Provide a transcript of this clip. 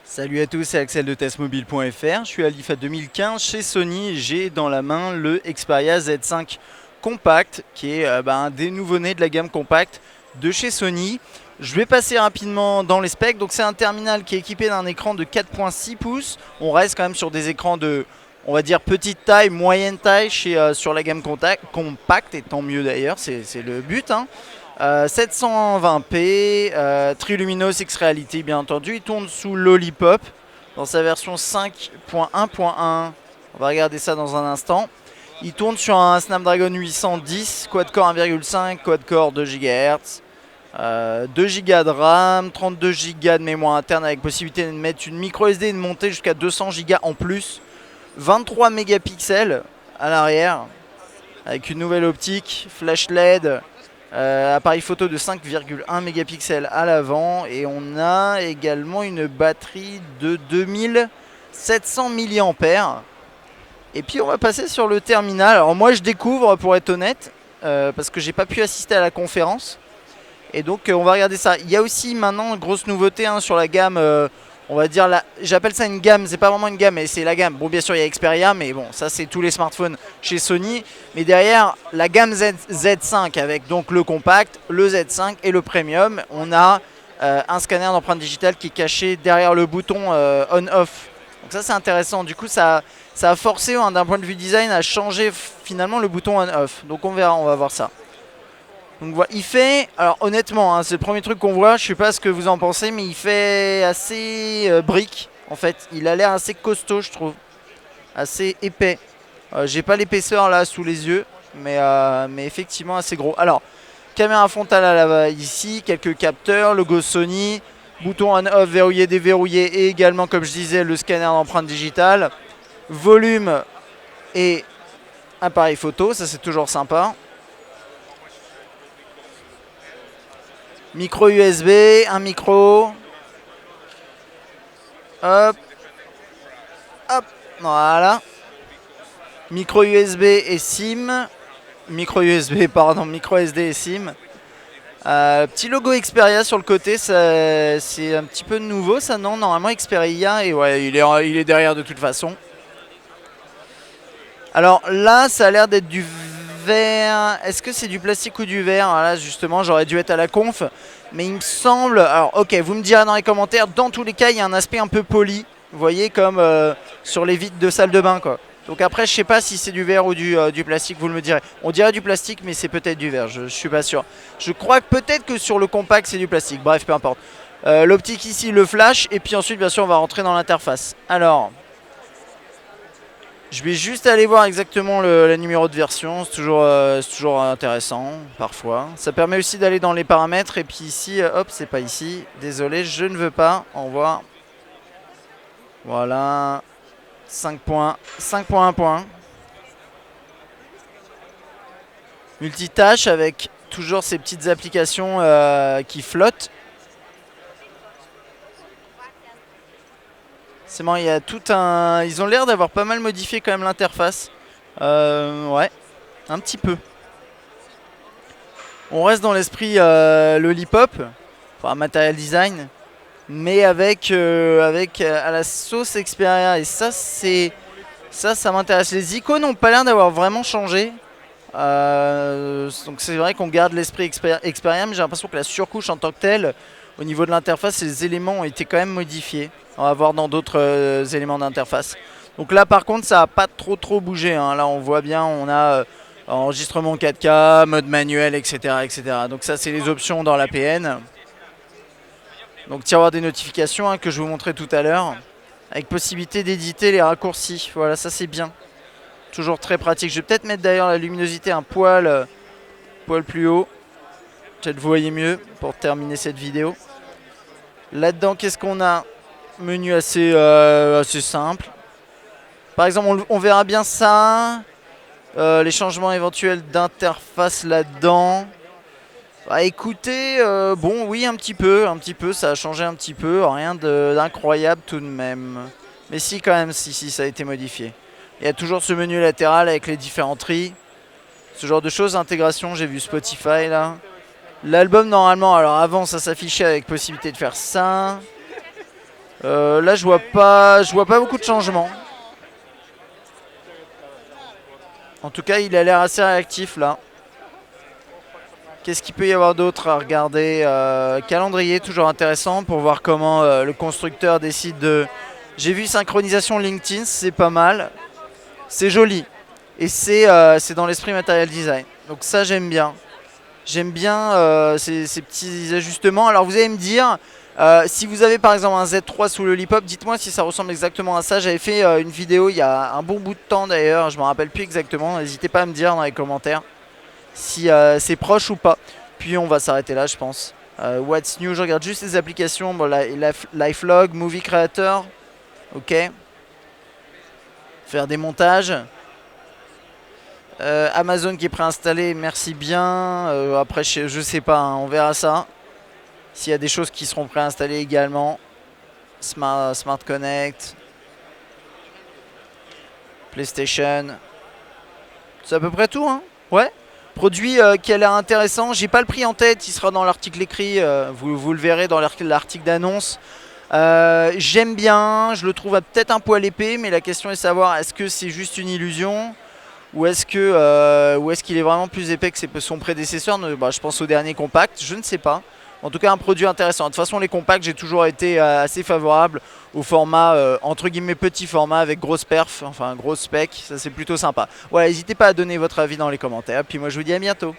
Salut à tous, c'est Axel de testmobile.fr. Je suis à l'IFA 2015 chez Sony et j'ai dans la main le Xperia Z5 Compact qui est un des nouveaux-nés de la gamme Compact de chez Sony. Je vais passer rapidement dans les specs. Donc c'est un terminal qui est équipé d'un écran de 4.6 pouces. On reste quand même sur des écrans de, on va dire, petite taille, moyenne taille sur la gamme Compact, et tant mieux d'ailleurs, c'est le but, hein. 720p, Triluminos X Reality bien entendu. Il tourne sous Lollipop dans sa version 5.1.1. On va regarder ça dans un instant. Il tourne sur un Snapdragon 810, quad-core 1,5, quad-core 2 GHz. 2 Go de RAM, 32 Go de mémoire interne avec possibilité de mettre une micro SD et de monter jusqu'à 200 Go en plus. 23 mégapixels à l'arrière avec une nouvelle optique, flash LED. Appareil photo de 5,1 mégapixels à l'avant et on a également une batterie de 2700 mAh. Et puis on va passer sur le terminal. Alors moi je découvre pour être honnête parce que j'ai pas pu assister à la conférence. Et donc on va regarder ça. Il y a aussi maintenant une grosse nouveauté sur la gamme. On va dire, j'appelle ça une gamme, c'est pas vraiment une gamme, mais c'est la gamme. Bon, bien sûr, il y a Xperia, mais bon, ça c'est tous les smartphones chez Sony. Mais derrière, la gamme Z5 avec donc le compact, le Z5 et le premium, on a un scanner d'empreinte digitale qui est caché derrière le bouton on-off. Donc ça c'est intéressant. Du coup, ça a forcé d'un point de vue design à changer finalement le bouton on-off. Donc on verra, on va voir ça. Donc voilà, il fait, alors honnêtement, c'est le premier truc qu'on voit, je sais pas ce que vous en pensez, mais il fait assez brique en fait. Il a l'air assez costaud, je trouve, assez épais. J'ai pas l'épaisseur là sous les yeux, mais effectivement assez gros. Alors, caméra frontale ici, quelques capteurs, logo Sony, bouton on-off, verrouillé, déverrouillé, et également, comme je disais, le scanner d'empreinte digitale, volume et appareil photo, ça c'est toujours sympa. Micro USB, un micro. Hop. Hop. Voilà. Micro USB et SIM. Micro USB, pardon, micro SD et SIM. Petit logo Xperia sur le côté, c'est un petit peu nouveau ça, non? Normalement Xperia, et ouais, il est derrière de toute façon. Alors là, ça a l'air d'être du verre. Est-ce que c'est du plastique ou du verre? Là, justement, j'aurais dû être à la conf. Mais il me semble... Alors, ok, vous me direz dans les commentaires. Dans tous les cas, il y a un aspect un peu poli. Vous voyez, comme sur les vitres de salle de bain, quoi. Donc après, je sais pas si c'est du verre ou du plastique, vous me direz. On dirait du plastique, mais c'est peut-être du verre, je suis pas sûr. Je crois que peut-être que sur le compact, c'est du plastique. Bref, peu importe. L'optique ici, le flash. Et puis ensuite, bien sûr, on va rentrer dans l'interface. Alors... Je vais juste aller voir exactement le numéro de version, c'est toujours intéressant, parfois. Ça permet aussi d'aller dans les paramètres, et puis ici, hop, c'est pas ici. Désolé, je ne veux pas, au revoir. Voilà, 5 points, 5.1 points. Multitâche avec toujours ces petites applications qui flottent. C'est marrant, il y a tout un... Ils ont l'air d'avoir pas mal modifié quand même l'interface. Ouais, un petit peu. On reste dans l'esprit Lollipop, enfin Material Design, mais avec à la sauce Xperia. Et ça, ça m'intéresse. Les icônes n'ont pas l'air d'avoir vraiment changé. Donc c'est vrai qu'on garde l'esprit Xperia, mais j'ai l'impression que la surcouche en tant que telle, au niveau de l'interface, les éléments ont été quand même modifiés. On va voir dans d'autres éléments d'interface. Donc là, par contre, ça n'a pas trop bougé. Là, on voit bien, on a enregistrement 4K, mode manuel, etc., etc. Donc ça, c'est les options dans l'APN. Donc tiroir des notifications que je vous montrais tout à l'heure, avec possibilité d'éditer les raccourcis. Voilà, ça c'est bien. Toujours très pratique. Je vais peut-être mettre d'ailleurs la luminosité un poil plus haut. Peut-être vous voyez mieux pour terminer cette vidéo. Là-dedans, qu'est-ce qu'on a? Menu assez simple. Par exemple, on verra bien ça. Les changements éventuels d'interface là-dedans. Bah écoutez, bon oui un petit peu, ça a changé un petit peu, rien d'incroyable tout de même. Mais si quand même, si ça a été modifié. Il y a toujours ce menu latéral avec les différents tris. Ce genre de choses, intégration, j'ai vu Spotify là. L'album normalement, alors avant ça s'affichait avec possibilité de faire ça. Là, je vois pas beaucoup de changements. En tout cas, il a l'air assez réactif là. Qu'est-ce qu'il peut y avoir d'autre à regarder? Calendrier, toujours intéressant pour voir comment le constructeur décide de... J'ai vu synchronisation LinkedIn, c'est pas mal. C'est joli. Et c'est dans l'esprit Material Design. Donc ça, j'aime bien. J'aime bien ces petits ajustements. Alors vous allez me dire, si vous avez par exemple un Z3 sous le Lollipop, dites-moi si ça ressemble exactement à ça. J'avais fait une vidéo il y a un bon bout de temps d'ailleurs, je me rappelle plus exactement. N'hésitez pas à me dire dans les commentaires si c'est proche ou pas. Puis on va s'arrêter là, je pense. What's new, je regarde juste les applications. Bon, Lifelog, Movie Creator. Ok. Faire des montages. Amazon qui est préinstallé, merci bien. Après, je sais pas, hein, on verra ça. S'il y a des choses qui seront préinstallées également. Smart Connect. PlayStation. C'est à peu près tout, hein. Ouais. Produit qui a l'air intéressant. J'ai pas le prix en tête, il sera dans l'article écrit. Vous le verrez dans l'article d'annonce. J'aime bien, je le trouve peut-être un poil épais, mais la question est de savoir est-ce que c'est juste une illusion ou est-ce qu'il est vraiment plus épais que son prédécesseur? Je pense au dernier compact, je ne sais pas. En tout cas, un produit intéressant. De toute façon, les compacts, j'ai toujours été assez favorable au format, entre guillemets, petit format avec grosse perf, enfin grosse spec. Ça, c'est plutôt sympa. Voilà, n'hésitez pas à donner votre avis dans les commentaires. Puis moi, je vous dis à bientôt.